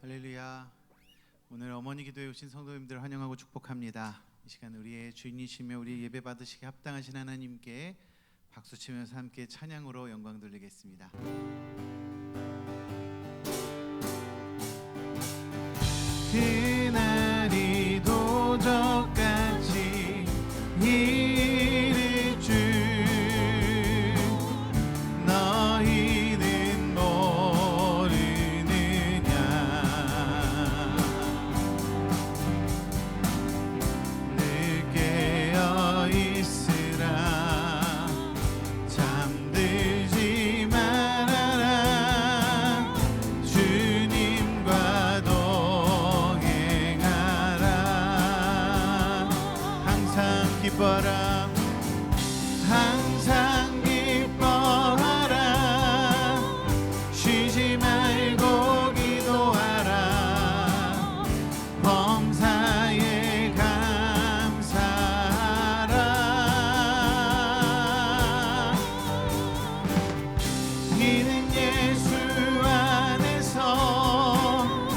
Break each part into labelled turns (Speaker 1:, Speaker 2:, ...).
Speaker 1: 할렐루야. 오늘 어머니 기도에 오신 성도님들 환영하고 축복합니다. 이 시간 우리의 주인이시며 우리 예배 받으시기 합당하신 하나님께 박수치면서 함께 찬양으로 영광 돌리겠습니다. 그날이 도적같이 이를 줄 너희는 모르느냐. 늘 깨어 있으라. 잠들지 말아라. 주님과 동행하라. 항상 기뻐라. 항상 기뻐하라. 쉬지 말고 기도하라. 범사에 감사하라. 이는 예수 안에서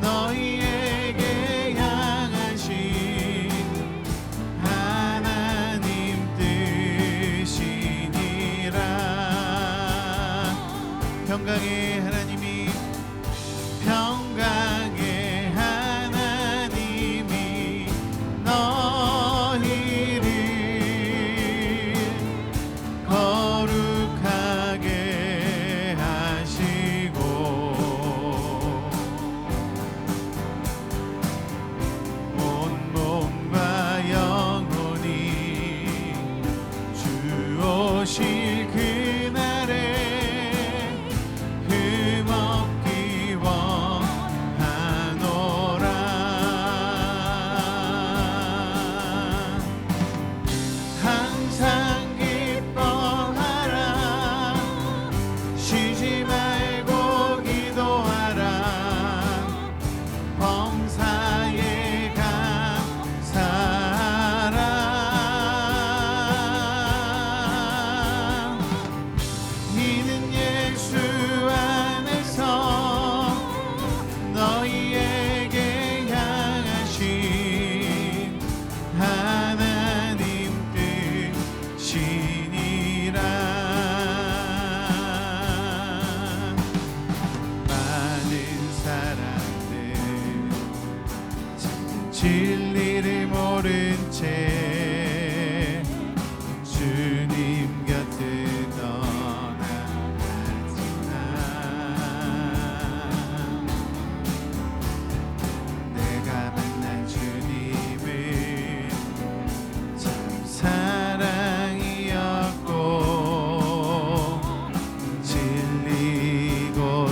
Speaker 1: 너희에게 향하신 하나님 뜻이니라. 평강의 하나님이 너희를 거룩하게 하시고 온 몸과 영혼이 주 오실 그날에 흠없기 원하노라. 항상 기뻐하라. 쉬지 말고 기도하라. 범사에 감사하라. 이는 예수 안에서 너희에게 향하신 하나님 뜻이니라. 많은 사람들 진리를 모른 채 주님 곁을 떠나가지만 내가 만난 주님은 참 사랑이었고 진리고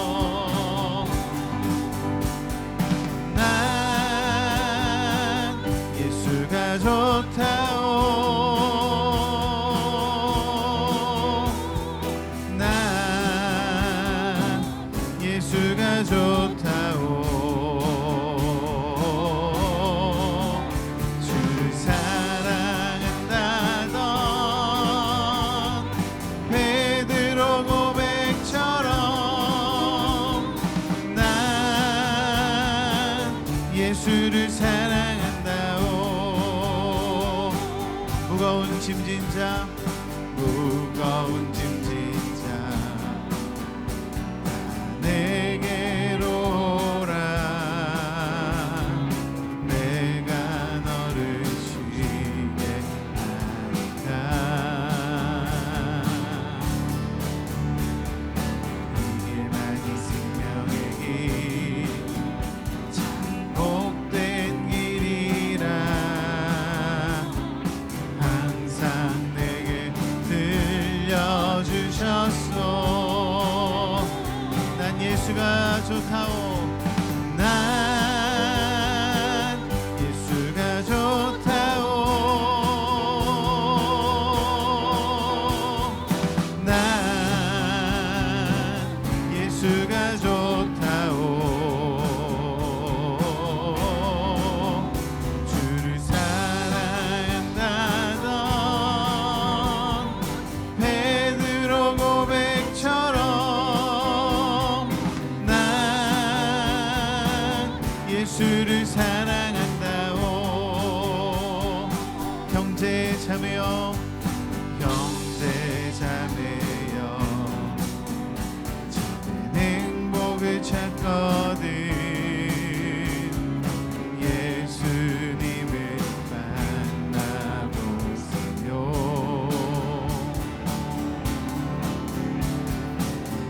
Speaker 1: 소망이었어. 난 예수가 좋다오. 난 예수가 좋다오. 주를 사랑한다던 베드로 고백처럼 난 예수를 사랑한다오. 무거운 짐진 자 내게로 오라. 내가 너를 쉬게 하리라. 이게만 있으면 길 참 복된 길이라. 항상 내게 들려주셨소. 난 예수가 좋다오. 난 예수가 좋다오. 난 예수가 좋다오. 주를 사랑한다던 베드로 고백처럼 형제 자매여 형제 자매여 참된 행복을 찾거든 예수님을 만나보세요.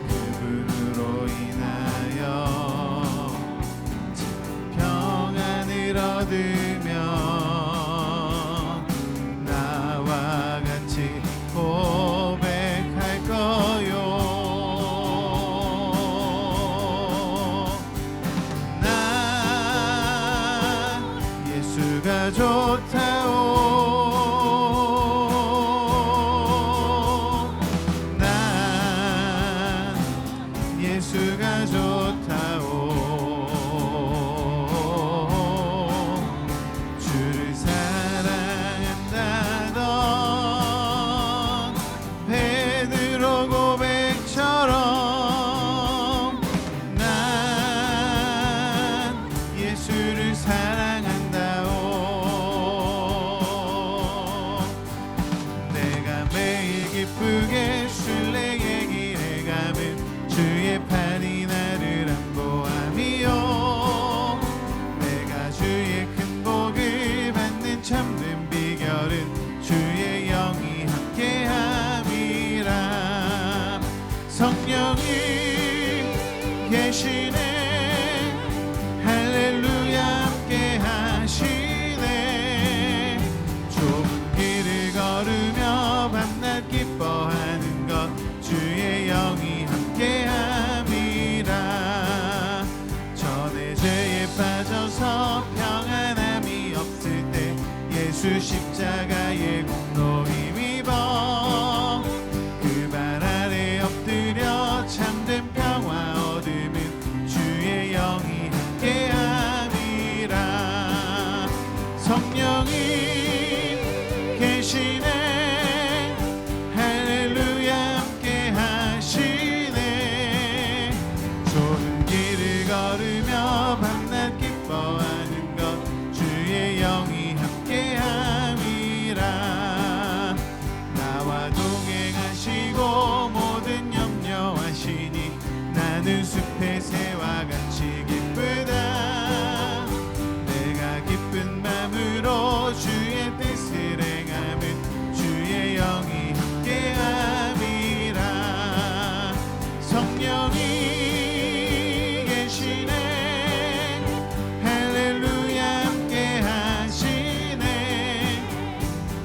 Speaker 1: 그분으로 인하여 평안을 얻으며 나와 같이 고백할 거요. 난 예수가 좋다오. 난 예수가 좋다오. 주를 사랑한다던 베드로 고백처럼 난 예수를 사랑한다오. 내가 매일 기쁘게 순례의 길에 가면 주의 팔이 나를 안보하며 내가 주의 큰 복을 받는 참된 비결은 주의 영이 함께함이라. 성령이 계시네 할렐루야 함께 하시네. 좁은 길을 걸으며 밤낮 기뻐하는 것 주의 영이 함께함이라. 전에 죄에 빠져서 평안함이 없을 때 예수 십자가의 공로 힘입어 그 발 아래 엎드려 참된 평화 얻으면 주의 영이 함께함이라. 성령이 계시네 할렐루야 함께 하시네. 좁은 길을 걸으며 밤낮 기뻐하는 것 주의 영이 함께함이라. 나와 동행하시고 모든 염려하시니 나는 숲의 새와 같이 기쁘다. 내가 기쁜 마음으로 주의 뜻을 행하면 주의 영이 함께함이라. 성령이 계시네 할렐루야 함께 하시네.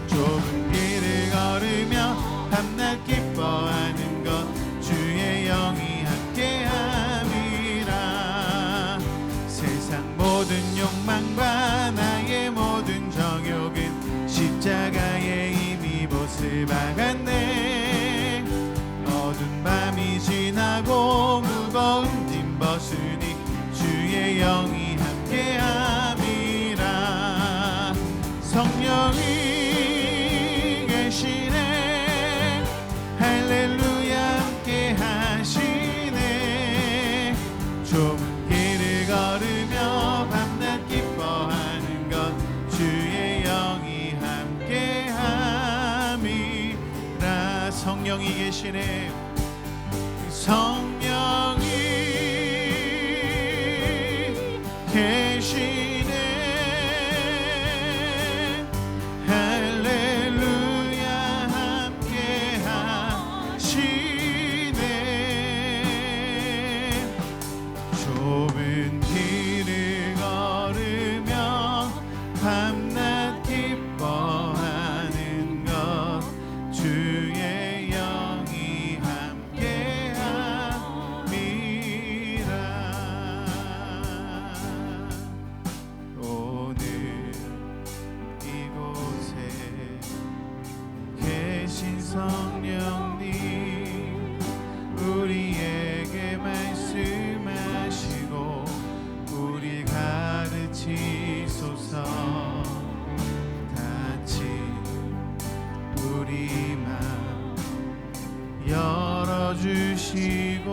Speaker 1: 좁은 길을 걸으며 밤낮 기뻐하는 것 주의 영이 함께함이라. 세상 모든 욕망과 나의 모든 정욕은 십자가에 이미 못을 박았네. 어두운 밤이 지나고 무거운 짐 벗으니 주의 영이 함께함이라. 성령이 계시네 할렐루야 함께 하시네. 좁은 길을 걸으며 밤낮 기뻐하는 것 주의 영이 함께함이라. 성령이 계시네. 성령이 계시네 할렐루야 함께 하시네. 좁은 길을 걸으며 밤낮 기뻐하는 것 주의 영이 함께함이라. 오늘 이곳에 계신 성령님 우리에게 말씀하시고 우리 가르치소서. 같이 우리 마음 열어주시고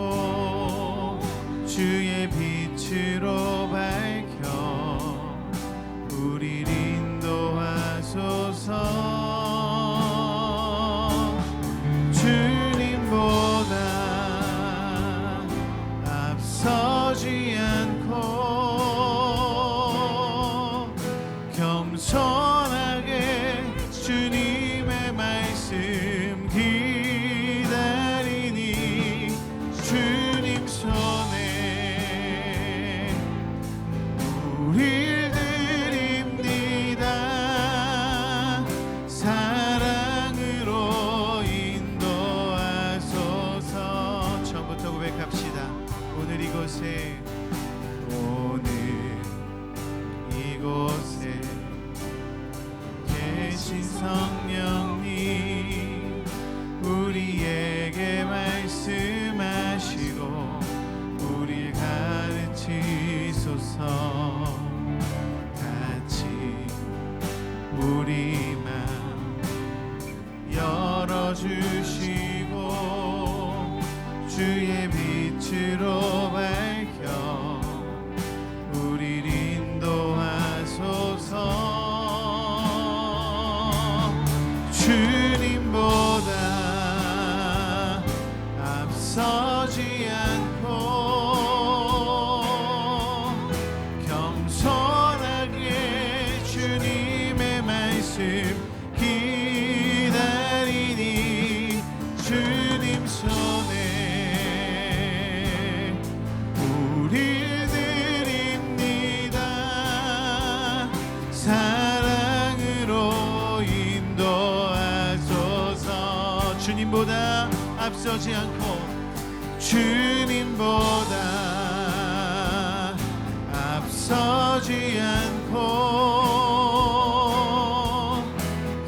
Speaker 1: 주의 빛으로 밝혀 우리를 인도하소서. 주님보다 앞서지 않고 겸손하게 주님의 말씀 기다리니 주님 손에 우릴 드립니다. 사랑으로 인도하소서. 처음부터 고백합시다. 오늘 이곳에 계신 성령님 우리에게 말씀하시고 우리를 가르치소서. 같이 우리 맘 열어주시고 주의 빛으로 밝혀 우리를 인도하소서. 주님보다 앞서지 않고 겸손하게 주님의 말씀 기다리니 주님 손에 우릴 드립니다. 사랑으로 인도하소서. 주님보다 앞서지 않고 주님보다 앞서지 않고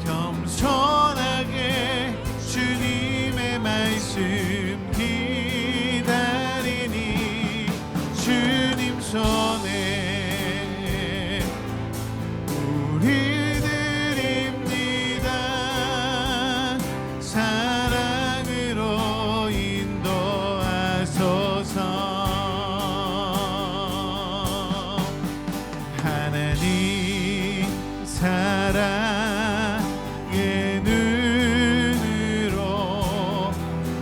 Speaker 1: 겸손하게 주님의 말씀 기다리니 주님 손에 우릴 드립니다. 사랑으로 인도하소서. 하나님 사랑의 눈으로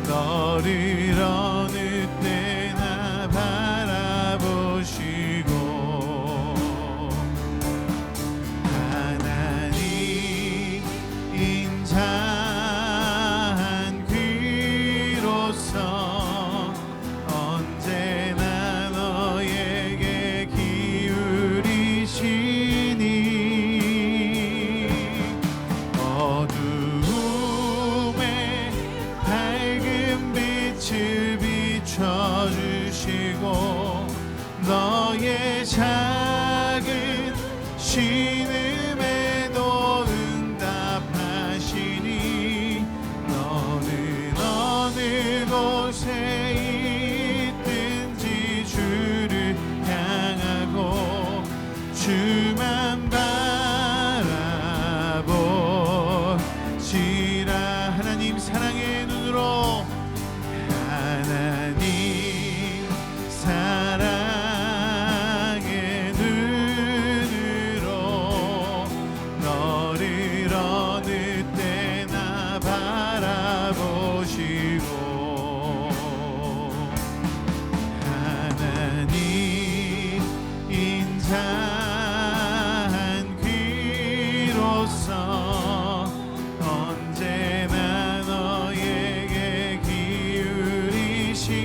Speaker 1: 너를 어느 때나 바라보시고 하나님 인자한 귀로서 언제나 너에게 기울이시니 어두움에 밝은 빛을 비춰주시고 너의 작은 신음에도 응답하시니 너는 어느 곳에 있든지 주를 향하고 주만 바라보시라. 하나님 사랑의 눈으로 하나님 사랑의 눈으로 너를 어느 때나 바라보시고 하나님 인자한 귀로서 언제나 너에게 기울이시니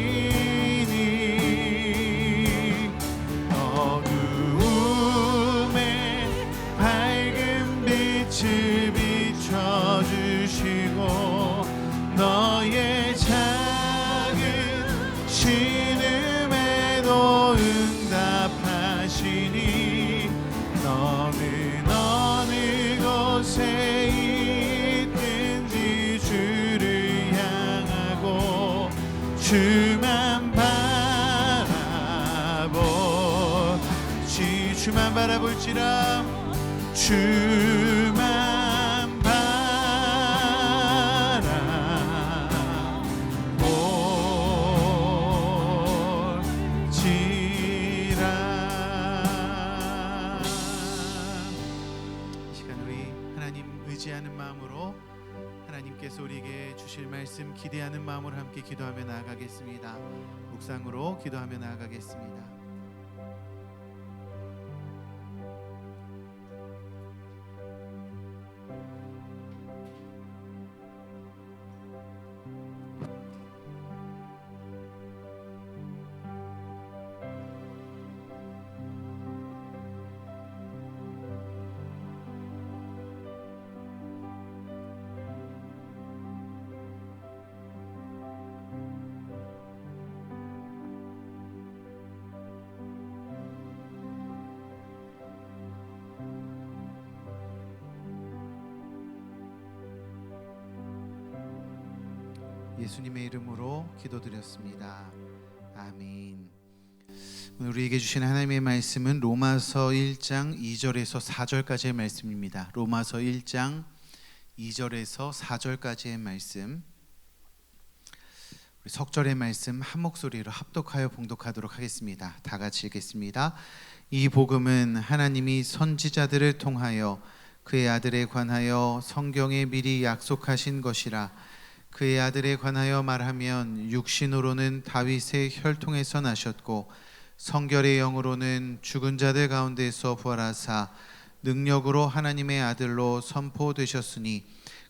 Speaker 1: 어두움에 밝은 빛을 비춰주시고 너의 작은 신음에도 응답하시니 너는 어느 곳에 있든지 주를 향하고 주만 바라보시. 주만 바라볼지라. 주만 바라볼지라. 이 시간 우리 하나님 의지 의지하는 마음으로 하나님께서 우리에게 주실 말씀 기대하는 마음으로 함께 기도하며 나아가겠습니다. 묵상으로 기도하며 나아가겠습니다. 예수님의 이름으로 기도드렸습니다. 아멘. 오늘 우리에게 주신 하나님의 말씀은 로마서 1장 2절에서 4절까지의 말씀입니다. 로마서 1장 2절에서 4절까지의 말씀, 우리 석절의 말씀 한 목소리로 합독하여 봉독하도록 하겠습니다. 다 같이 읽겠습니다. 이 복음은 하나님이 선지자들을 통하여 그의 아들에 관하여 성경에 미리 약속하신 것이라. 그의 아들에 관하여 말하면 육신으로는 다윗의 혈통에서 나셨고 성결의 영으로는 죽은 자들 가운데서 부활하사 능력으로 하나님의 아들로 선포되셨으니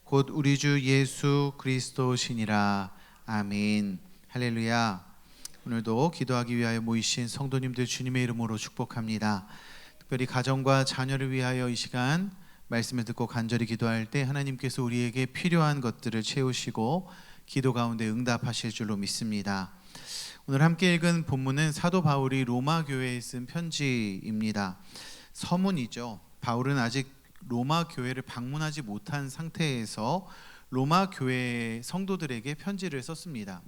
Speaker 1: 곧 우리 주 예수 그리스도시니라. 아멘. 할렐루야. 오늘도 기도하기 위하여 모이신 성도님들 주님의 이름으로 축복합니다. 특별히 가정과 자녀를 위하여 이 시간 말씀을 듣고 간절히 기도할 때 하나님께서 우리에게 필요한 것들을 채우시고 기도 가운데 응답하실 줄로 믿습니다. 오늘 함께 읽은 본문은 사도 바울이 로마 교회에 쓴 편지입니다. 서문이죠. 바울은 아직 로마 교회를 방문하지 못한 상태에서 로마 교회 성도들에게 편지를 썼습니다.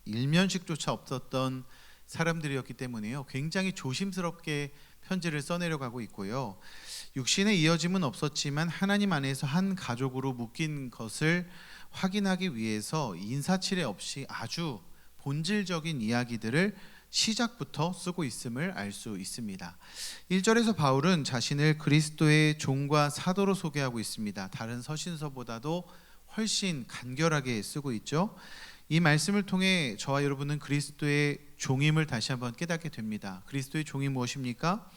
Speaker 1: 일면식조차 없었던 사람들이었기 때문에요. 굉장히 조심스럽게 편지를 써내려가고 있고요. 육신의 이어짐은 없었지만 하나님 안에서 한 가족으로 묶인 것을 확인하기 위해서 인사치레 없이 아주 본질적인 이야기들을 시작부터 쓰고 있음을 알 수 있습니다. 1절에서 바울은 자신을 그리스도의 종과 사도로 소개하고 있습니다. 다른 서신서보다도 훨씬 간결하게 쓰고 있죠. 이 말씀을 통해 저와 여러분은 그리스도의 종임을 다시 한번 깨닫게 됩니다. 그리스도의 종이 무엇입니까?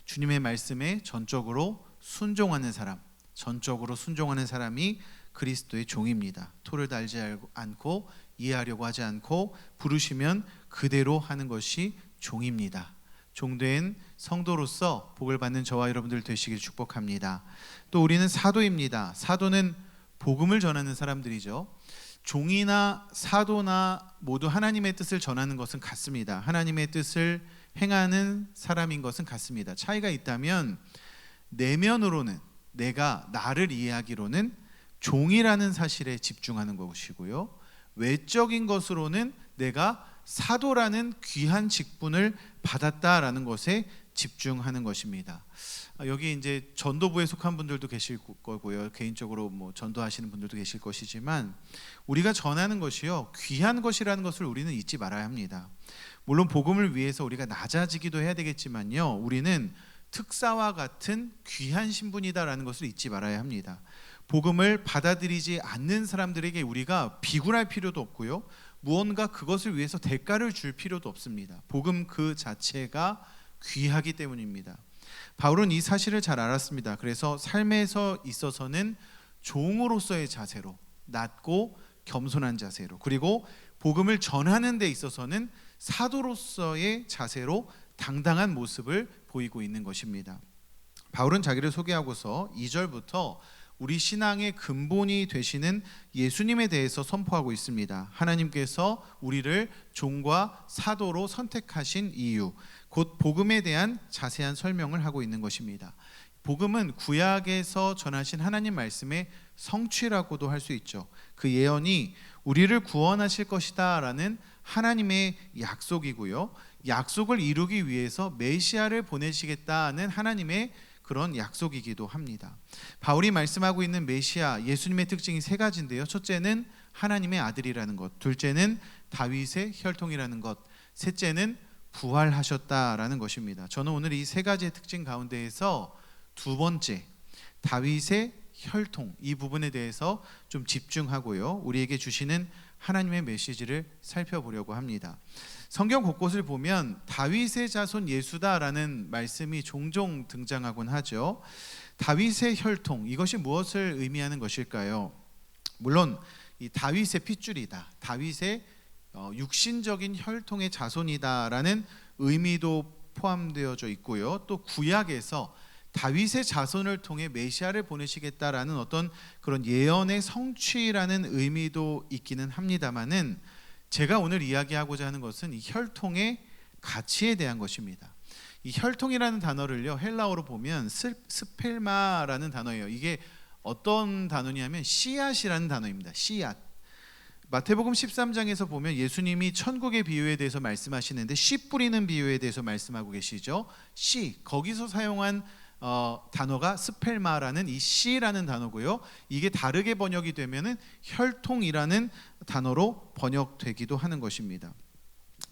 Speaker 1: 주님의 말씀에 전적으로 순종하는 사람, 전적으로 순종하는 사람이 그리스도의 종입니다. 토를 달지 않고 이해하려고 하지 않고 부르시면 그대로 하는 것이 종입니다. 종된 성도로서 복을 받는 저와 여러분들 되시길 축복합니다. 또 우리는 사도입니다. 사도는 복음을 전하는 사람들이죠. 종이나 사도나 모두 하나님의 뜻을 전하는 것은 같습니다. 하나님의 뜻을 행하는 사람인 것은 같습니다. 차이가 있다면 내면으로는 내가 나를 이해하기로는 종이라는 사실에 집중하는 것이고요, 외적인 것으로는 내가 사도라는 귀한 직분을 받았다라는 것에 집중하는 것입니다. 여기 이제 전도부에 속한 분들도 계실 거고요, 개인적으로 뭐 전도하시는 분들도 계실 것이지만 우리가 전하는 것이요 귀한 것이라는 것을 우리는 잊지 말아야 합니다. 물론 복음을 위해서 우리가 낮아지기도 해야 되겠지만요, 우리는 특사와 같은 귀한 신분이다라는 것을 잊지 말아야 합니다. 복음을 받아들이지 않는 사람들에게 우리가 비굴할 필요도 없고요, 무언가 그것을 위해서 대가를 줄 필요도 없습니다. 복음 그 자체가 귀하기 때문입니다. 바울은 이 사실을 잘 알았습니다. 그래서 삶에서 있어서는 종으로서의 자세로, 낮고 겸손한 자세로, 그리고 복음을 전하는 데 있어서는 사도로서의 자세로 당당한 모습을 보이고 있는 것입니다. 바울은 자기를 소개하고서 2절부터 우리 신앙의 근본이 되시는 예수님에 대해서 선포하고 있습니다. 하나님께서 우리를 종과 사도로 선택하신 이유, 곧 복음에 대한 자세한 설명을 하고 있는 것입니다. 복음은 구약에서 전하신 하나님 말씀의 성취라고도 할 수 있죠. 그 예언이 우리를 구원하실 것이다 라는 하나님의 약속이고요, 약속을 이루기 위해서 메시아를 보내시겠다는 하나님의 그런 약속이기도 합니다. 바울이 말씀하고 있는 메시아, 예수님의 특징이 세 가지인데요. 첫째는 하나님의 아들이라는 것, 둘째는 다윗의 혈통이라는 것, 셋째는 부활하셨다라는 것입니다. 저는 오늘 이 세 가지의 특징 가운데에서 두 번째, 다윗의 혈통, 이 부분에 대해서 좀 집중하고요, 우리에게 주시는 하나님의 메시지를 살펴보려고 합니다. 성경 곳곳을 보면 다윗의 자손 예수다라는 말씀이 종종 등장하곤 하죠. 다윗의 혈통, 이것이 무엇을 의미하는 것일까요? 물론 이 다윗의 핏줄이다, 다윗의 육신적인 혈통의 자손이다라는 의미도 포함되어져 있고요, 또 구약에서 다윗의 자손을 통해 메시아를 보내시겠다라는 어떤 그런 예언의 성취라는 의미도 있기는 합니다만은, 제가 오늘 이야기하고자 하는 것은 이 혈통의 가치에 대한 것입니다. 이 혈통이라는 단어를요, 헬라어로 보면 스펠마라는 단어예요. 이게 어떤 단어냐면 씨앗이라는 단어입니다. 씨앗. 마태복음 13장에서 보면 예수님이 천국의 비유에 대해서 말씀하시는데 씨 뿌리는 비유에 대해서 말씀하고 계시죠. 씨, 거기서 사용한 단어가 스펠마라는 이 씨라는 단어고요, 이게 다르게 번역이 되면은 혈통이라는 단어로 번역되기도 하는 것입니다.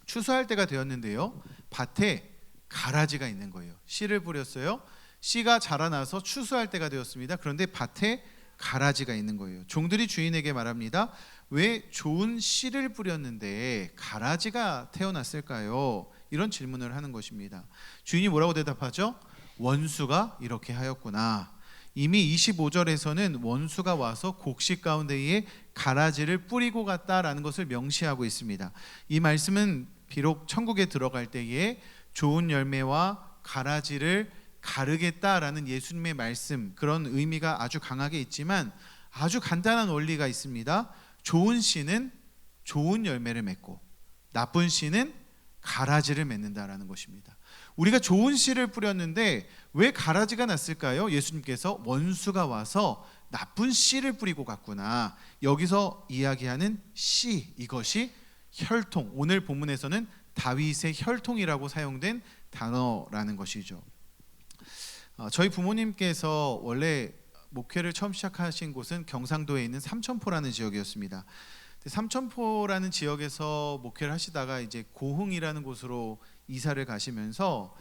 Speaker 1: 추수할 때가 되었는데요, 밭에 가라지가 있는 거예요. 씨를 뿌렸어요. 씨가 자라나서 추수할 때가 되었습니다. 그런데 밭에 가라지가 있는 거예요. 종들이 주인에게 말합니다. 왜 좋은 씨를 뿌렸는데 가라지가 태어났을까요? 이런 질문을 하는 것입니다. 주인이 뭐라고 대답하죠? 원수가 이렇게 하였구나. 이미 25절에서는 원수가 와서 곡식 가운데에 가라지를 뿌리고 갔다라는 것을 명시하고 있습니다. 이 말씀은 비록 천국에 들어갈 때에 좋은 열매와 가라지를 가르겠다라는 예수님의 말씀, 그런 의미가 아주 강하게 있지만 아주 간단한 원리가 있습니다. 좋은 씨는 좋은 열매를 맺고 나쁜 씨는 가라지를 맺는다라는 것입니다. 우리가 좋은 씨를 뿌렸는데 왜 가라지가 났을까요? 예수님께서 원수가 와서 나쁜 씨를 뿌리고 갔구나. 여기서 이야기하는 씨, 이것이 혈통, 오늘 본문에서는 다윗의 혈통이라고 사용된 단어라는 것이죠. 저희 부모님께서 원래 목회를 처음 시작하신 곳은 경상도에 있는 삼천포라는 지역이었습니다. 삼천포라는 지역에서 목회를 하시다가 이제 고흥이라는 곳으로 이사를 가시면서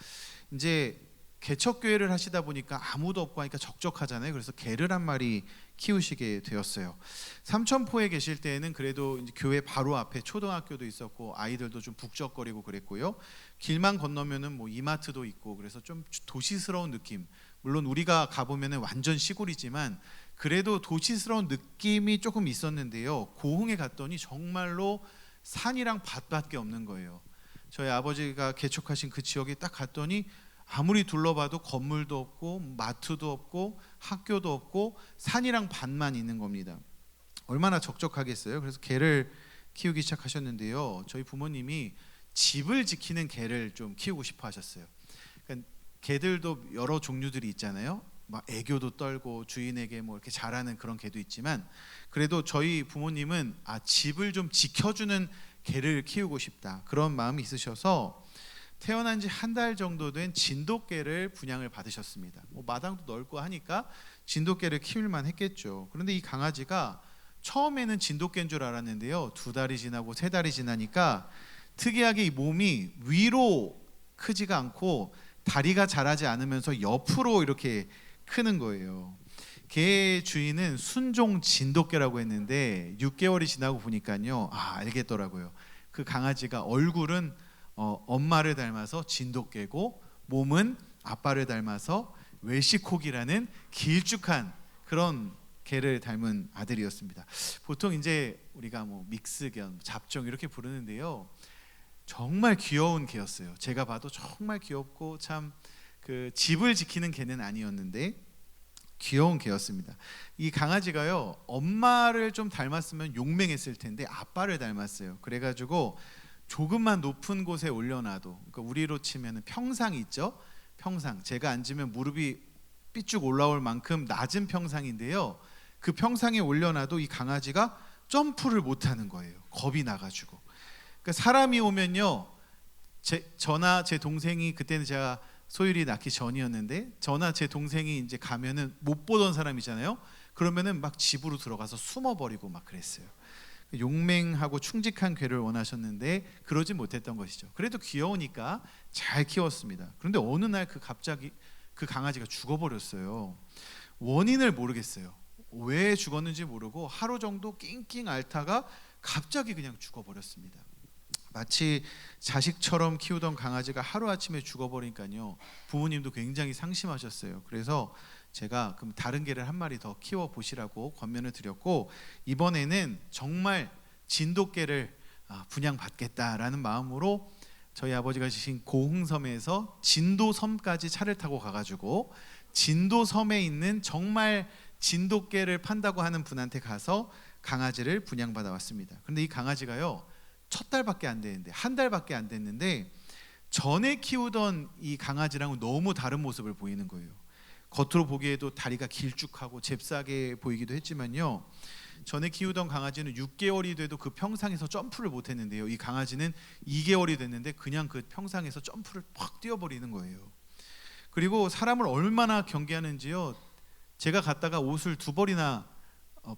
Speaker 1: 이제 개척교회를 하시다 보니까 아무도 없고 하니까 적적하잖아요. 그래서 개를 한 마리 키우시게 되었어요. 삼천포에 계실 때에는 그래도 이제 교회 바로 앞에 초등학교도 있었고 아이들도 좀 북적거리고 그랬고요. 길만 건너면은 뭐 이마트도 있고 그래서 좀 도시스러운 느낌. 물론 우리가 가보면은 완전 시골이지만 그래도 도시스러운 느낌이 조금 있었는데요. 고흥에 갔더니 정말로 산이랑 밭밖에 없는 거예요. 저희 아버지가 개척하신 그 지역에 딱 갔더니 아무리 둘러봐도 건물도 없고 마트도 없고 학교도 없고 산이랑 밭만 있는 겁니다. 얼마나 적적하겠어요. 그래서 개를 키우기 시작하셨는데요, 저희 부모님이 집을 지키는 개를 좀 키우고 싶어 하셨어요. 그러니까 개들도 여러 종류들이 있잖아요. 막 애교도 떨고 주인에게 뭐 이렇게 잘하는 그런 개도 있지만 그래도 저희 부모님은 집을 좀 지켜주는 개를 키우고 싶다, 그런 마음이 있으셔서 태어난 지 한 달 정도 된 진돗개를 분양을 받으셨습니다. 뭐 마당도 넓고 하니까 진돗개를 키울만 했겠죠. 그런데 이 강아지가 처음에는 진돗개인 줄 알았는데요, 2달이 지나고 3달이 지나니까 특이하게 이 몸이 위로 크지가 않고 다리가 자라지 않으면서 옆으로 이렇게 크는 거예요. 개 주인은 순종 진돗개라고 했는데 6개월이 지나고 보니까요, 알겠더라고요. 그 강아지가 얼굴은 엄마를 닮아서 진돗개고 몸은 아빠를 닮아서 웰시코기라는 길쭉한 그런 개를 닮은 아들이었습니다. 보통 이제 우리가 뭐 믹스견, 잡종 이렇게 부르는데요, 정말 귀여운 개였어요. 제가 봐도 정말 귀엽고 참 그 집을 지키는 개는 아니었는데 귀여운 개였습니다. 이 강아지가요, 엄마를 좀 닮았으면 용맹했을 텐데 아빠를 닮았어요. 그래가지고 조금만 높은 곳에 올려놔도, 그러니까 우리로 치면 평상 있죠? 평상, 제가 앉으면 무릎이 삐쭉 올라올 만큼 낮은 평상인데요, 그 평상에 올려놔도 이 강아지가 점프를 못하는 거예요. 겁이 나가지고. 그러니까 사람이 오면요, 저나 제 동생이, 그때는 제가 소율이 낳기 전이었는데 저나 제 동생이 이제 가면은 못 보던 사람이잖아요. 그러면은 막 집으로 들어가서 숨어버리고 막 그랬어요. 용맹하고 충직한 괴를 원하셨는데 그러지 못했던 것이죠. 그래도 귀여우니까 잘 키웠습니다. 그런데 어느 날 갑자기 그 강아지가 죽어버렸어요. 원인을 모르겠어요. 왜 죽었는지 모르고 하루 정도 낑낑 앓다가 갑자기 그냥 죽어버렸습니다. 마치 자식처럼 키우던 강아지가 하루아침에 죽어버리니까요, 부모님도 굉장히 상심하셨어요. 그래서 제가 그럼 다른 개를 한 마리 더 키워보시라고 권면을 드렸고, 이번에는 정말 진돗개를 분양받겠다라는 마음으로 저희 아버지가 지신 고흥섬에서 진도섬까지 차를 타고 가가지고 진도섬에 있는 정말 진돗개를 판다고 하는 분한테 가서 강아지를 분양받아 왔습니다. 그런데 이 강아지가요, 첫 달밖에 안 됐는데, 한 달밖에 안 됐는데 전에 키우던 이 강아지랑은 너무 다른 모습을 보이는 거예요. 겉으로 보기에도 다리가 길쭉하고 잽싸게 보이기도 했지만요, 전에 키우던 강아지는 6개월이 돼도 그 평상에서 점프를 못 했는데요, 이 강아지는 2개월이 됐는데 그냥 그 평상에서 점프를 팍 뛰어버리는 거예요. 그리고 사람을 얼마나 경계하는지요, 제가 갔다가 옷을 2벌이나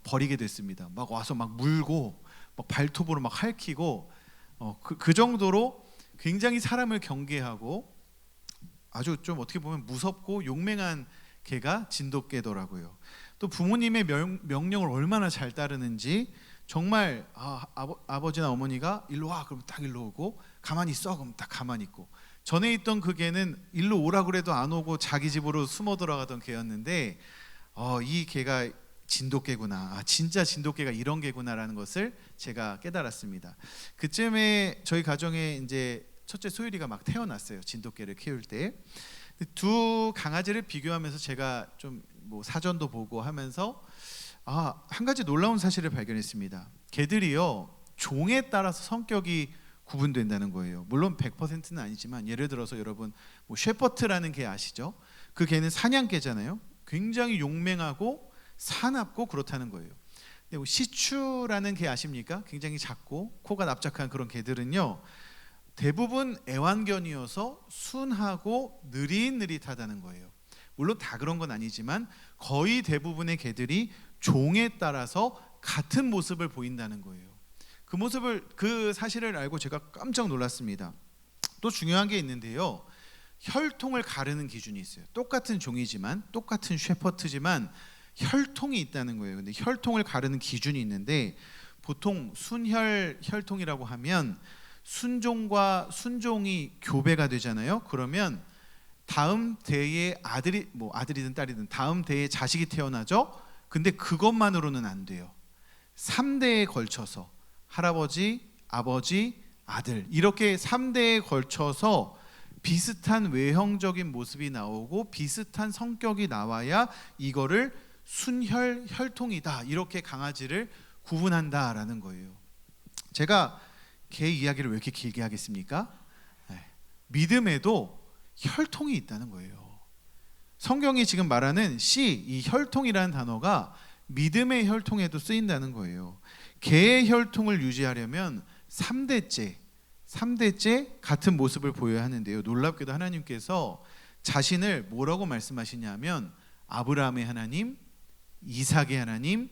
Speaker 1: 버리게 됐습니다. 막 와서 막 물고 막 발톱으로 막 핥히고 그 정도로 굉장히 사람을 경계하고 아주 좀 어떻게 보면 무섭고 용맹한 개가 진돗개더라고요. 또 부모님의 명령을 얼마나 잘 따르는지, 정말 아버지나 어머니가 일로 와 그러면 딱 일로 오고, 가만히 있어 그러면 딱 가만히 있고. 전에 있던 그 개는 일로 오라 그래도 안 오고 자기 집으로 숨어 들어가던 개였는데 이 개가 진돗개구나, 진짜 진돗개가 이런 개구나라는 것을 제가 깨달았습니다. 그쯤에 저희 가정에 이제 첫째 소율이가 막 태어났어요. 진돗개를 키울 때. 두 강아지를 비교하면서 제가 좀 뭐 사전도 보고 하면서 한 가지 놀라운 사실을 발견했습니다. 개들이요, 종에 따라서 성격이 구분된다는 거예요. 물론 100%는 아니지만, 예를 들어서 여러분 뭐 셰퍼트라는 개 아시죠? 그 개는 사냥개잖아요. 굉장히 용맹하고 사납고 그렇다는 거예요. 근데 뭐 시추라는 개 아십니까? 굉장히 작고 코가 납작한 그런 개들은요, 대부분 애완견이어서 순하고 느릿느릿하다는 거예요. 물론 다 그런 건 아니지만 거의 대부분의 개들이 종에 따라서 같은 모습을 보인다는 거예요. 그 사실을 알고 제가 깜짝 놀랐습니다. 또 중요한 게 있는데요, 혈통을 가르는 기준이 있어요. 똑같은 종이지만, 똑같은 셰퍼트지만 혈통이 있다는 거예요. 근데 혈통을 가르는 기준이 있는데, 보통 순혈 혈통이라고 하면 순종과 순종이 교배가 되잖아요. 그러면 다음 대에 아들이든 딸이든 다음 대에 자식이 태어나죠. 근데 그것만으로는 안 돼요. 3대에 걸쳐서 할아버지, 아버지, 아들, 이렇게 3대에 걸쳐서 비슷한 외형적인 모습이 나오고 비슷한 성격이 나와야 이거를 순혈 혈통이다, 이렇게 강아지를 구분한다라는 거예요. 제가 개 이야기를 왜 이렇게 길게 하겠습니까? 믿음에도 혈통이 있다는 거예요. 성경이 지금 말하는 이 혈통이라는 단어가 믿음의 혈통에도 쓰인다는 거예요. 개의 혈통을 유지하려면 3대째 같은 모습을 보여야 하는데요, 놀랍게도 하나님께서 자신을 뭐라고 말씀하시냐면 아브라함의 하나님, 이삭의 하나님,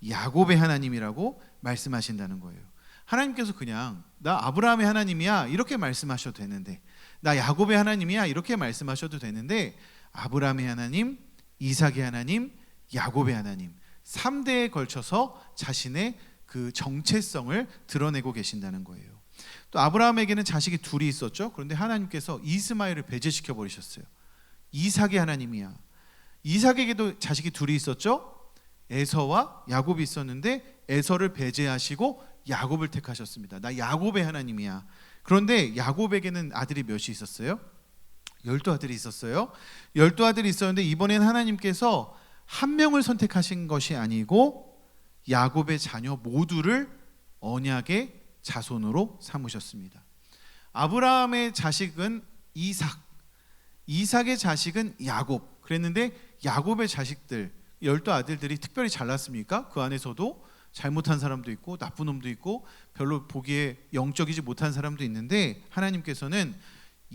Speaker 1: 야곱의 하나님이라고 말씀하신다는 거예요. 하나님께서 그냥 나 아브라함의 하나님이야 이렇게 말씀하셔도 되는데, 나 야곱의 하나님이야 이렇게 말씀하셔도 되는데, 아브라함의 하나님, 이삭의 하나님, 야곱의 하나님 3대에 걸쳐서 자신의 그 정체성을 드러내고 계신다는 거예요. 또 아브라함에게는 자식이 둘이 있었죠. 그런데 하나님께서 이스마엘을 배제시켜 버리셨어요. 이삭의 하나님이야. 이삭에게도 자식이 둘이 있었죠. 에서와 야곱이 있었는데 에서를 배제하시고 야곱을 택하셨습니다. 나 야곱의 하나님이야. 그런데 야곱에게는 아들이 몇이 있었어요? 12아들이 있었어요. 12아들이 있었는데 이번엔 하나님께서 한 명을 선택하신 것이 아니고 야곱의 자녀 모두를 언약의 자손으로 삼으셨습니다. 아브라함의 자식은 이삭, 이삭의 자식은 야곱. 그랬는데 야곱의 자식들 12아들들이 특별히 잘났습니까? 그 안에서도 잘못한 사람도 있고 나쁜 놈도 있고 별로 보기에 영적이지 못한 사람도 있는데, 하나님께서는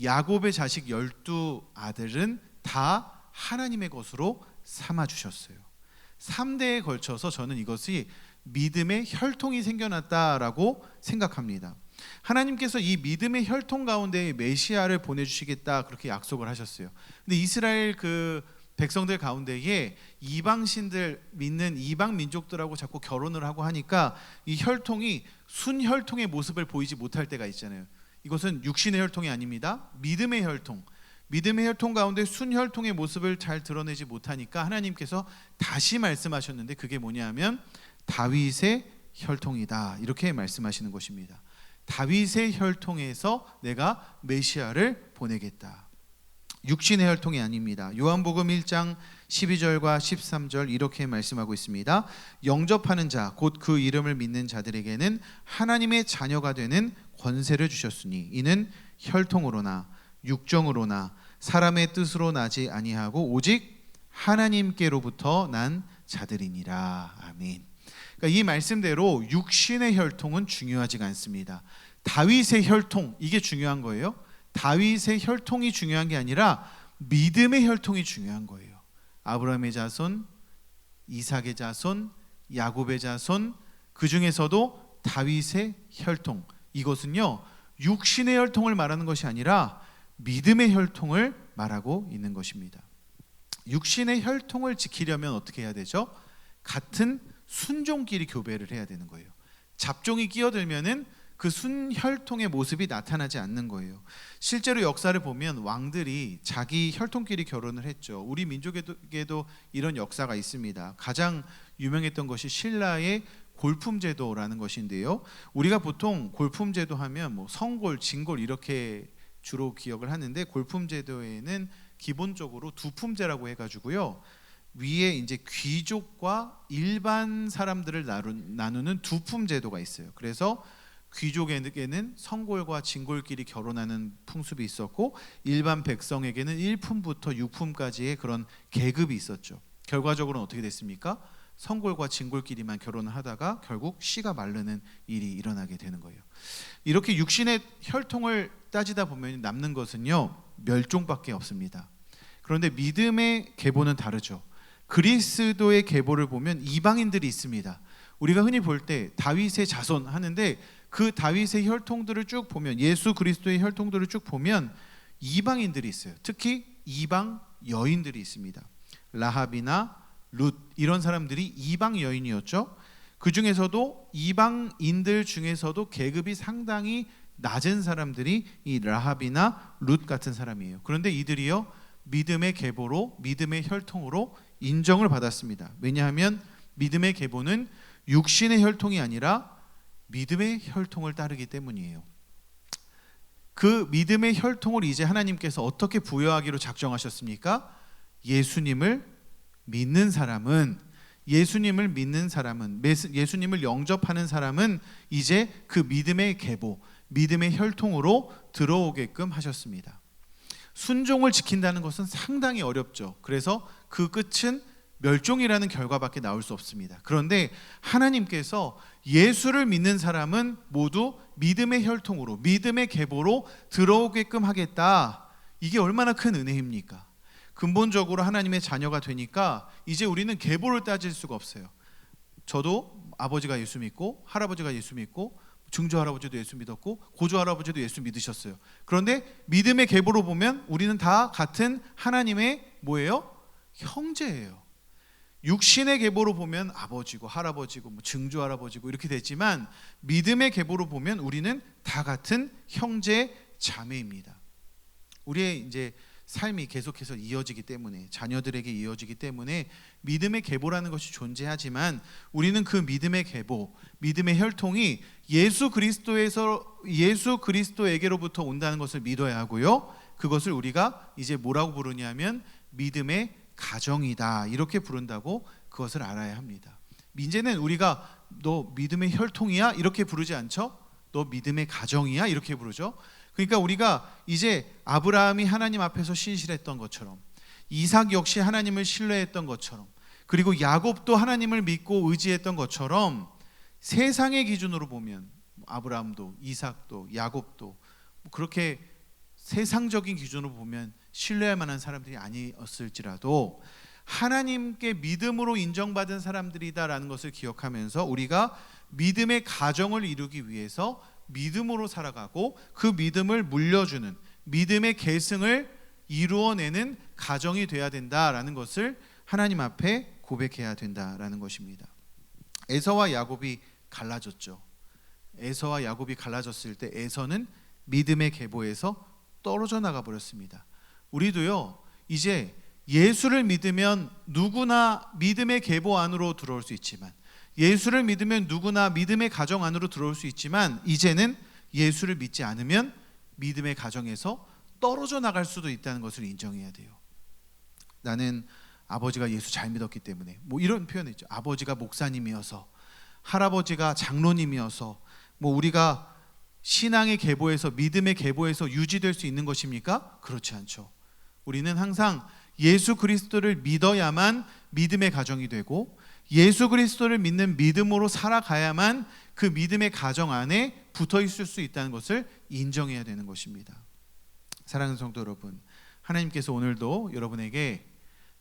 Speaker 1: 야곱의 자식 12아들은 다 하나님의 것으로 삼아주셨어요. 3대에 걸쳐서 저는 이것이 믿음의 혈통이 생겨났다라고 생각합니다. 하나님께서 이 믿음의 혈통 가운데 메시아를 보내주시겠다 그렇게 약속을 하셨어요. 근데 이스라엘 그 백성들 가운데에 이방신들 믿는 이방 민족들하고 자꾸 결혼을 하고 하니까 이 혈통이 순혈통의 모습을 보이지 못할 때가 있잖아요. 이것은 육신의 혈통이 아닙니다. 믿음의 혈통. 믿음의 혈통 가운데 순혈통의 모습을 잘 드러내지 못하니까 하나님께서 다시 말씀하셨는데 그게 뭐냐면 다윗의 혈통이다. 이렇게 말씀하시는 것입니다. 다윗의 혈통에서 내가 메시아를 보내겠다. 육신의 혈통이 아닙니다. 요한복음 1장 12절과 13절 이렇게 말씀하고 있습니다. 영접하는 자 곧 그 이름을 믿는 자들에게는 하나님의 자녀가 되는 권세를 주셨으니 이는 혈통으로나 육정으로나 사람의 뜻으로 나지 아니하고 오직 하나님께로부터 난 자들이니라. 아멘. 그러니까 이 말씀대로 육신의 혈통은 중요하지가 않습니다. 다윗의 혈통 이게 중요한 거예요. 다윗의 혈통이 중요한 게 아니라 믿음의 혈통이 중요한 거예요. 아브라함의 자손, 이삭의 자손, 야곱의 자손, 그 중에서도 다윗의 혈통, 이것은요 육신의 혈통을 말하는 것이 아니라 믿음의 혈통을 말하고 있는 것입니다. 육신의 혈통을 지키려면 어떻게 해야 되죠? 같은 순종끼리 교배를 해야 되는 거예요. 잡종이 끼어들면은 그 순혈통의 모습이 나타나지 않는 거예요. 실제로 역사를 보면 왕들이 자기 혈통끼리 결혼을 했죠. 우리 민족에도 이런 역사가 있습니다. 가장 유명했던 것이 신라의 골품제도라는 것인데요. 우리가 보통 골품제도 하면 뭐 성골, 진골 이렇게 주로 기억을 하는데 골품제도에는 기본적으로 두품제라고 해가지고요. 위에 이제 귀족과 일반 사람들을 나누는 두품제도가 있어요. 그래서 귀족에게는 성골과 진골끼리 결혼하는 풍습이 있었고 일반 백성에게는 1품부터 6품까지의 그런 계급이 있었죠. 결과적으로는 어떻게 됐습니까? 성골과 진골끼리만 결혼을 하다가 결국 씨가 마르는 일이 일어나게 되는 거예요. 이렇게 육신의 혈통을 따지다 보면 남는 것은요 멸종밖에 없습니다. 그런데 믿음의 계보는 다르죠. 그리스도의 계보를 보면 이방인들이 있습니다. 우리가 흔히 볼 때 다윗의 자손 하는데 그 다윗의 혈통들을 쭉 보면 예수 그리스도의 혈통들을 쭉 보면 이방인들이 있어요. 특히 이방 여인들이 있습니다. 라합이나 룻 이런 사람들이 이방 여인이었죠. 그 중에서도 이방인들 중에서도 계급이 상당히 낮은 사람들이 이 라합이나 룻 같은 사람이에요. 그런데 이들이요 믿음의 계보로 믿음의 혈통으로 인정을 받았습니다. 왜냐하면 믿음의 계보는 육신의 혈통이 아니라 믿음의 혈통을 따르기 때문이에요. 그 믿음의 혈통을 이제 하나님께서 어떻게 부여하기로 작정하셨습니까? 예수님을 믿는 사람은 예수님을 영접하는 사람은 이제 그 믿음의 계보, 믿음의 혈통으로 들어오게끔 하셨습니다. 순종을 지킨다는 것은 상당히 어렵죠. 그래서 그 끝은 멸종이라는 결과밖에 나올 수 없습니다. 그런데 하나님께서 예수를 믿는 사람은 모두 믿음의 혈통으로 믿음의 계보로 들어오게끔 하겠다. 이게 얼마나 큰 은혜입니까? 근본적으로 하나님의 자녀가 되니까 이제 우리는 계보를 따질 수가 없어요. 저도 아버지가 예수 믿고 할아버지가 예수 믿고 증조 할아버지도 예수 믿었고 고조 할아버지도 예수 믿으셨어요. 그런데 믿음의 계보로 보면 우리는 다 같은 하나님의 뭐예요? 형제예요. 육신의 계보로 보면 아버지고 할아버지고 뭐 증조 할아버지고 이렇게 됐지만 믿음의 계보로 보면 우리는 다 같은 형제 자매입니다. 우리의 이제 삶이 계속해서 이어지기 때문에 자녀들에게 이어지기 때문에 믿음의 계보라는 것이 존재하지만 우리는 그 믿음의 계보, 믿음의 혈통이 예수 그리스도에게로부터 온다는 것을 믿어야 하고요. 그것을 우리가 이제 뭐라고 부르냐면 믿음의 가정이다 이렇게 부른다고 그것을 알아야 합니다. 이제는 우리가 너 믿음의 혈통이야 이렇게 부르지 않죠? 너 믿음의 가정이야 이렇게 부르죠. 그러니까 우리가 이제 아브라함이 하나님 앞에서 신실했던 것처럼 이삭 역시 하나님을 신뢰했던 것처럼 그리고 야곱도 하나님을 믿고 의지했던 것처럼 세상의 기준으로 보면 아브라함도 이삭도 야곱도 그렇게 세상적인 기준으로 보면 신뢰할 만한 사람들이 아니었을지라도 하나님께 믿음으로 인정받은 사람들이다라는 것을 기억하면서 우리가 믿음의 가정을 이루기 위해서 믿음으로 살아가고 그 믿음을 물려주는 믿음의 계승을 이루어내는 가정이 돼야 된다라는 것을 하나님 앞에 고백해야 된다라는 것입니다. 에서와 야곱이 갈라졌죠. 에서와 야곱이 갈라졌을 때 에서는 믿음의 계보에서 떨어져 나가 버렸습니다. 우리도요, 이제 예수를 믿으면 누구나 믿음의 계보 안으로 들어올 수 있지만, 예수를 믿으면 누구나 믿음의 가정 안으로 들어올 수 있지만, 이제는 예수를 믿지 않으면 믿음의 가정에서 떨어져 나갈 수도 있다는 것을 인정해야 돼요. 나는 아버지가 예수 잘 믿었기 때문에, 뭐 이런 표현이 있죠. 아버지가 목사님이어서, 할아버지가 장로님이어서, 뭐 우리가 신앙의 계보에서, 믿음의 계보에서 유지될 수 있는 것입니까? 그렇지 않죠. 우리는 항상 예수 그리스도를 믿어야만 믿음의 가정이 되고, 예수 그리스도를 믿는 믿음으로 살아가야만 그 믿음의 가정 안에 붙어 있을 수 있다는 것을 인정해야 되는 것입니다. 사랑하는 성도 여러분, 하나님께서 오늘도 여러분에게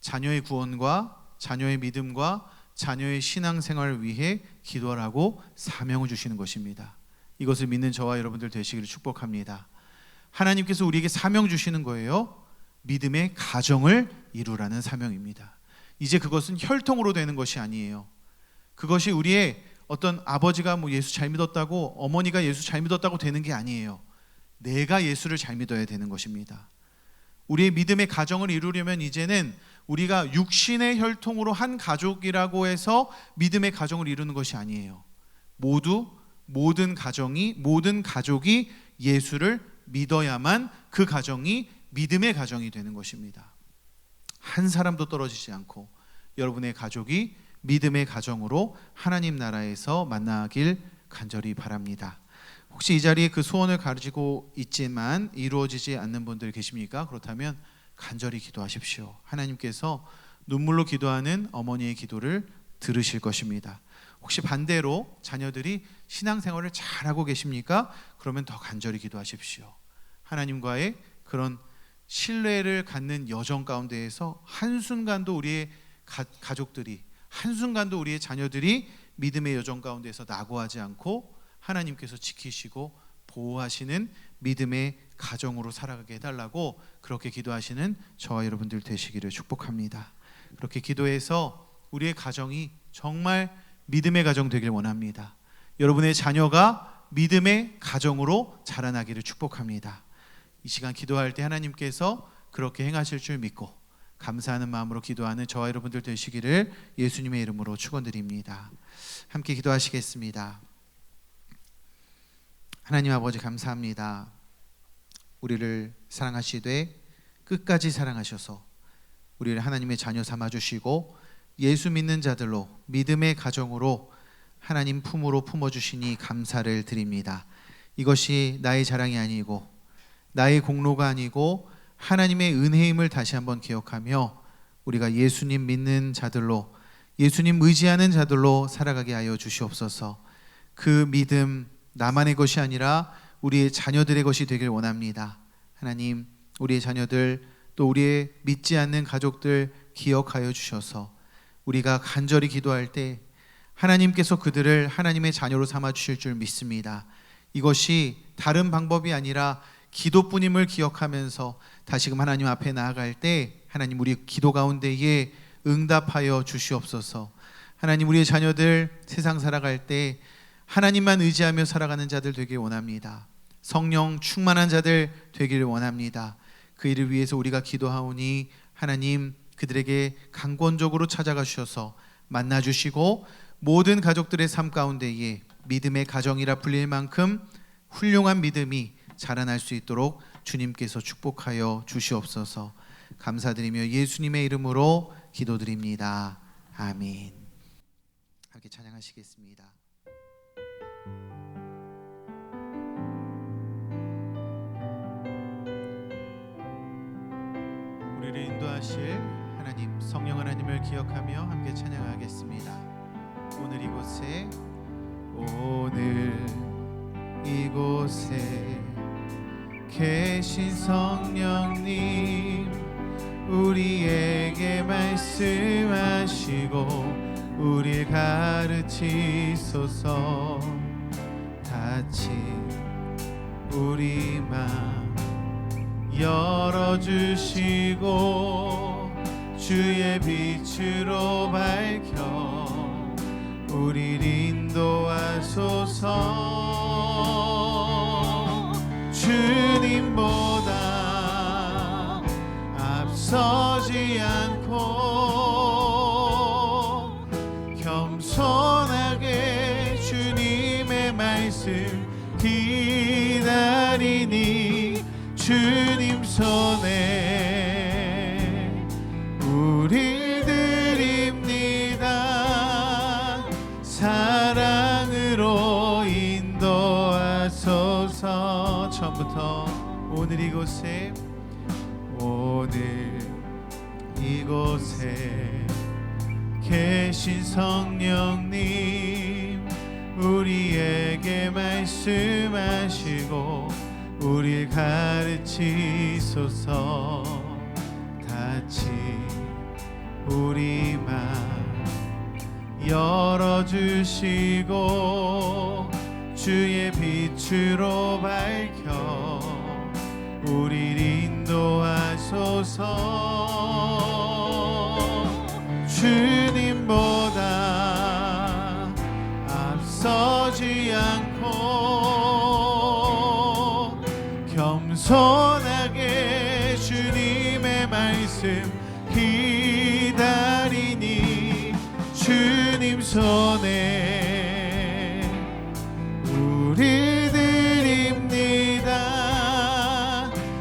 Speaker 1: 자녀의 구원과 자녀의 믿음과 자녀의 신앙생활을 위해 기도하라고 사명을 주시는 것입니다. 이것을 믿는 저와 여러분들 되시기를 축복합니다. 하나님께서 우리에게 사명 주시는 거예요. 믿음의 가정을 이루라는 사명입니다. 이제 그것은 혈통으로 되는 것이 아니에요. 그것이 우리의 어떤 아버지가 뭐 예수 잘 믿었다고, 어머니가 예수 잘 믿었다고 되는 게 아니에요. 내가 예수를 잘 믿어야 되는 것입니다. 우리의 믿음의 가정을 이루려면 이제는 우리가 육신의 혈통으로 한 가족이라고 해서 믿음의 가정을 이루는 것이 아니에요. 모든 가족이 예수를 믿어야만 그 가정이 믿음의 가정이 되는 것입니다. 한 사람도 떨어지지 않고 여러분의 가족이 믿음의 가정으로 하나님 나라에서 만나길 간절히 바랍니다. 혹시 이 자리에 그 소원을 가지고 있지만 이루어지지 않는 분들 계십니까? 그렇다면 간절히 기도하십시오. 하나님께서 눈물로 기도하는 어머니의 기도를 들으실 것입니다. 혹시 반대로 자녀들이 신앙생활을 잘하고 계십니까? 그러면 더 간절히 기도하십시오. 하나님과의 그런 신뢰를 갖는 여정 가운데에서 한순간도 우리의 가족들이, 한순간도 우리의 자녀들이 믿음의 여정 가운데에서 낙오하지 않고 하나님께서 지키시고 보호하시는 믿음의 가정으로 살아가게 해달라고 그렇게 기도하시는 저와 여러분들 되시기를 축복합니다. 그렇게 기도해서 우리의 가정이 정말 믿음의 가정 되길 원합니다. 여러분의 자녀가 믿음의 가정으로 자라나기를 축복합니다. 이 시간 기도할 때 하나님께서 그렇게 행하실 줄 믿고 감사하는 마음으로 기도하는 저와 여러분들 되시기를 예수님의 이름으로 축원드립니다. 함께 기도하시겠습니다. 하나님 아버지 감사합니다. 우리를 사랑하시되 끝까지 사랑하셔서 우리를 하나님의 자녀 삼아주시고 예수 믿는 자들로 믿음의 가정으로 하나님 품으로 품어주시니 감사를 드립니다. 이것이 나의 자랑이 아니고 나의 공로가 아니고 하나님의 은혜임을 다시 한번 기억하며 우리가 예수님 믿는 자들로, 예수님 의지하는 자들로 살아가게 하여 주시옵소서. 그 믿음 나만의 것이 아니라 우리의 자녀들의 것이 되길 원합니다. 하나님, 우리의 자녀들 또 우리의 믿지 않는 가족들 기억하여 주셔서 우리가 간절히 기도할 때 하나님께서 그들을 하나님의 자녀로 삼아 주실 줄 믿습니다. 이것이 다른 방법이 아니라 기도뿐임을 기억하면서 다시금 하나님 앞에 나아갈 때 하나님 우리 기도 가운데에 응답하여 주시옵소서. 하나님 우리의 자녀들 세상 살아갈 때 하나님만 의지하며 살아가는 자들 되길 원합니다. 성령 충만한 자들 되기를 원합니다. 그 일을 위해서 우리가 기도하오니 하나님 그들에게 강권적으로 찾아가 주셔서 만나주시고 모든 가족들의 삶 가운데에 믿음의 가정이라 불릴 만큼 훌륭한 믿음이 자라날 수 있도록 주님께서 축복하여 주시옵소서. 감사드리며 예수님의 이름으로 기도드립니다. 아멘. 함께 찬양하시겠습니다. 우리를 인도하실 하나님, 성령 하나님을 기억하며 함께 찬양하겠습니다. 오늘 이곳에 계신 성령님, 우리에게 말씀하시고 우리를 가르치소서. 다친 우리 맘 열어주시고 주의 빛으로 밝혀 우리를 인도하소서. 주님보다 앞서지 않고 겸손하게 주님의 말씀 기다리니 주님 손에 우리 드립니다. 사랑으로 인도하소서. 처음부터 오늘 이곳에 계신 성령님 우리에게 말씀하시고 우리 가르치소서. 같이 우리 맘 열어주시고 주의 빛으로 밝혀 우리를 인도하소서. 주님보다 앞서지 않고 겸손하게 주님의 말씀 기다리니 주님 손에 우리 드립니다.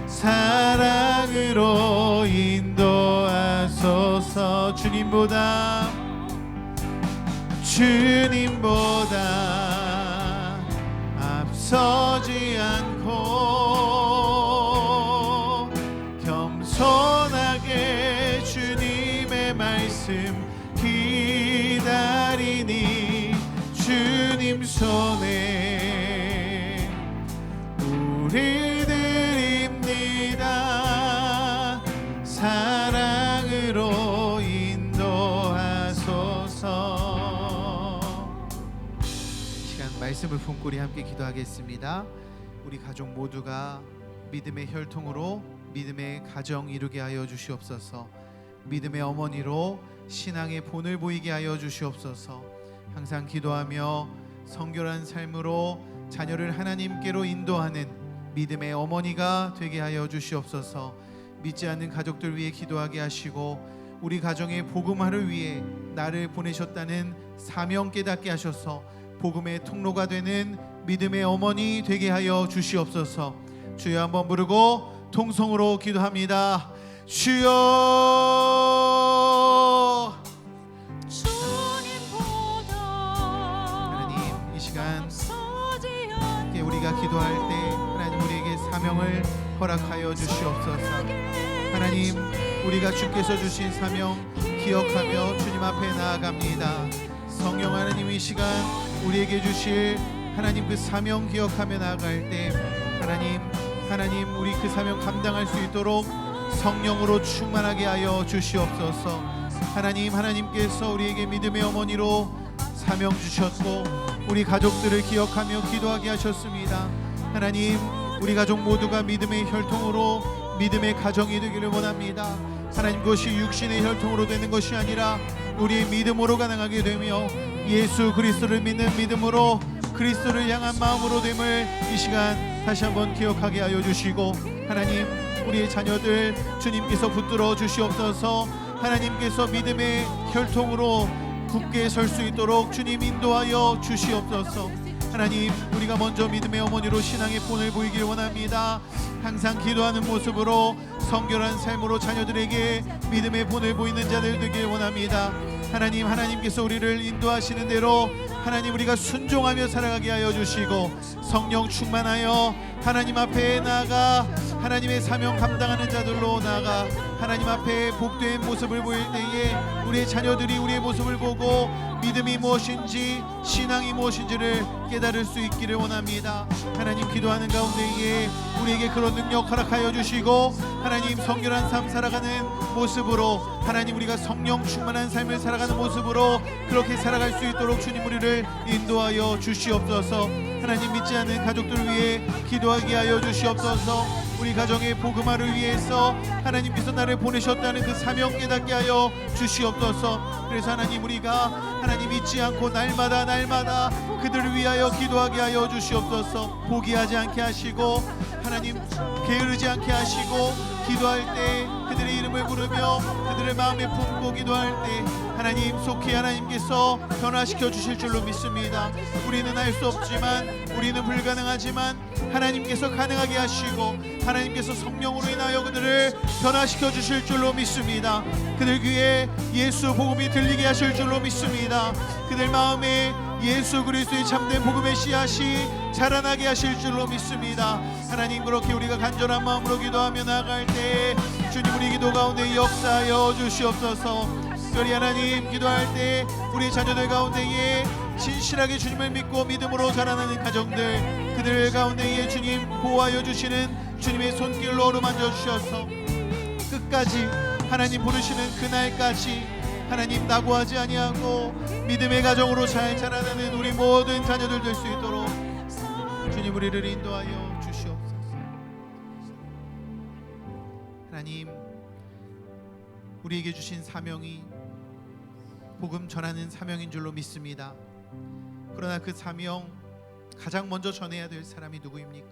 Speaker 1: 사랑으로 인도하소서. 주님보다 앞서지 않고 겸손하게 주님의 말씀 기다리니 주님 손에 우리 드립니다. 사랑으로 인도하소서. 시간 말씀을 품고 우리 함께 기도하겠습니다. 우리 가족 모두가 믿음의 혈통으로 믿음의 가정 이루게 하여 주시옵소서. 믿음의 어머니로 신앙의 본을 보이게 하여 주시옵소서. 항상 기도하며 성결한 삶으로 자녀를 하나님께로 인도하는 믿음의 어머니가 되게 하여 주시옵소서. 믿지 않는 가족들 위해 기도하게 하시고 우리 가정의 복음화를 위해 나를 보내셨다는 사명 깨닫게 하셔서 복음의 통로가 되는 믿음의 어머니 되게 하여 주시옵소서. 주여 한번 부르고 통성으로 기도합니다. 주여. 하나님, 이 시간 우리가 기도할 때 하나님 우리에게 사명을 허락하여 주시옵소서. 하나님, 우리가 주께서 주신 사명 기억하며 주님 앞에 나아갑니다. 성령 하나님, 이 시간 우리에게 주실 하나님 그 사명 기억하며 나아갈 때 하나님 우리 그 사명 감당할 수 있도록 성령으로 충만하게 하여 주시옵소서. 하나님께서 우리에게 믿음의 어머니로 사명 주셨고 우리 가족들을 기억하며 기도하게 하셨습니다. 하나님, 우리 가족 모두가 믿음의 혈통으로 믿음의 가정이 되기를 원합니다. 하나님, 그것이 육신의 혈통으로 되는 것이 아니라 우리의 믿음으로 가능하게 되며 예수 그리스도를 믿는 믿음으로 그리스도를 향한 마음으로 됨을 이 시간 다시 한번 기억하게 하여 주시고, 하나님, 우리의 자녀들 주님께서 붙들어 주시옵소서. 하나님께서 믿음의 혈통으로 굳게 설 수 있도록 주님 인도하여 주시옵소서. 하나님, 우리가 먼저 믿음의 어머니로 신앙의 본을 보이길 원합니다. 항상 기도하는 모습으로 성결한 삶으로 자녀들에게 믿음의 본을 보이는 자들 되길 원합니다. 하나님께서 우리를 인도하시는 대로 하나님 우리가 순종하며 살아가게 하여 주시고 성령 충만하여 하나님 앞에 나아가 하나님의 사명 감당하는 자들로 나아가 하나님 앞에 복된 모습을 보일 때에 우리의 자녀들이 우리의 모습을 보고 믿음이 무엇인지 신앙이 무엇인지를 깨달을 수 있기를 원합니다. 하나님, 기도하는 가운데에 우리에게 그런 능력 허락하여 주시고 하나님 성결한 삶 살아가는 모습으로 하나님 우리가 성령 충만한 삶을 살아가는 모습으로 그렇게 살아갈 수 있도록 주님 우리를 인도하여 주시옵소서. 하나님, 믿지 않는 가족들 위해 기도하게 하여 주시옵소서. 우리 가정의 복음화를 위해서 하나님께서 나를 보내셨다는 그 사명 깨닫게 하여 주시옵소서. 그래서 하나님, 우리가 하나님 잊지 않고 날마다 그들을 위하여 기도하게 하여 주시옵소서. 포기하지 않게 하시고 하나님 게으르지 않게 하시고, 기도할 때 그들의 이름을 부르며 그들의 마음에 품고 기도할 때 하나님 속히 하나님께서 변화시켜 주실 줄로 믿습니다. 우리는 할 수 없지만, 우리는 불가능하지만 하나님께서 가능하게 하시고 하나님께서 성령으로 인하여 그들을 변화시켜 주실 줄로 믿습니다. 그들 귀에 예수 복음이 들리게 하실 줄로 믿습니다. 그들 마음에 예수 그리스도의 참된 복음의 씨앗이 자라나게 하실 줄로 믿습니다. 하나님, 그렇게 우리가 간절한 마음으로 기도하며 나아갈 때 주님, 우리 기도 가운데 역사하여 주시옵소서. 특별히 하나님, 기도할 때 우리 자녀들 가운데에 진실하게 주님을 믿고 믿음으로 자라나는 가정들, 그들 가운데에 주님 보호하여 주시는 주님의 손길로 어루만져 주셔서 끝까지 하나님 부르시는 그날까지 하나님 낙오하지 아니하고 믿음의 가정으로 잘 자라나는 우리 모든 자녀들 될 수 있도록 주님 우리를 인도하여 주시옵소서. 하나님, 우리에게 주신 사명이 복음 전하는 사명인 줄로 믿습니다. 그러나 그 사명 가장 먼저 전해야 될 사람이 누구입니까?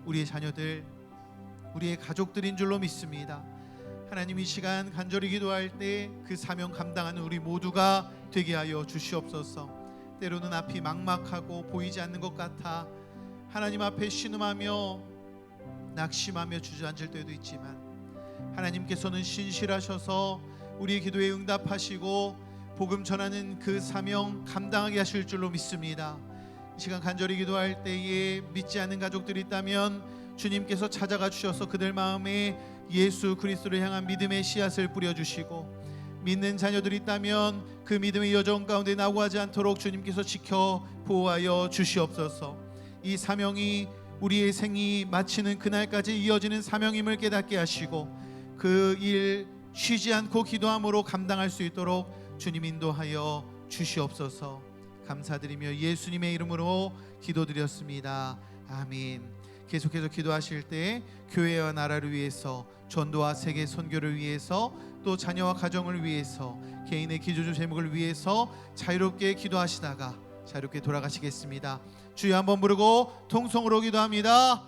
Speaker 1: 우리의 자녀들, 우리의 가족들인 줄로 믿습니다. 하나님, 이 시간 간절히 기도할 때 그 사명 감당하는 우리 모두가 되게 하여 주시옵소서. 때로는 앞이 막막하고 보이지 않는 것 같아 하나님 앞에 신음하며 낙심하며 주저앉을 때도 있지만 하나님께서는 신실하셔서 우리의 기도에 응답하시고 복음 전하는 그 사명 감당하게 하실 줄로 믿습니다. 이 시간 간절히 기도할 때에 믿지 않는 가족들이 있다면 주님께서 찾아가 주셔서 그들 마음에 예수 그리스도를 향한 믿음의 씨앗을 뿌려주시고, 믿는 자녀들이 있다면 그 믿음의 여정 가운데 낙오하지 않도록 주님께서 지켜 보호하여 주시옵소서. 이 사명이 우리의 생이 마치는 그날까지 이어지는 사명임을 깨닫게 하시고 그 일 쉬지 않고 기도함으로 감당할 수 있도록 주님 인도하여 주시옵소서. 감사드리며 예수님의 이름으로 기도드렸습니다. 아멘. 계속해서 기도하실 때 교회와 나라를 위해서, 전도와 세계 선교를 위해서, 또 자녀와 가정을 위해서, 개인의 기도주 제목을 위해서 자유롭게 기도하시다가 자유롭게 돌아가시겠습니다. 주여 한번 부르고 통성으로 기도합니다.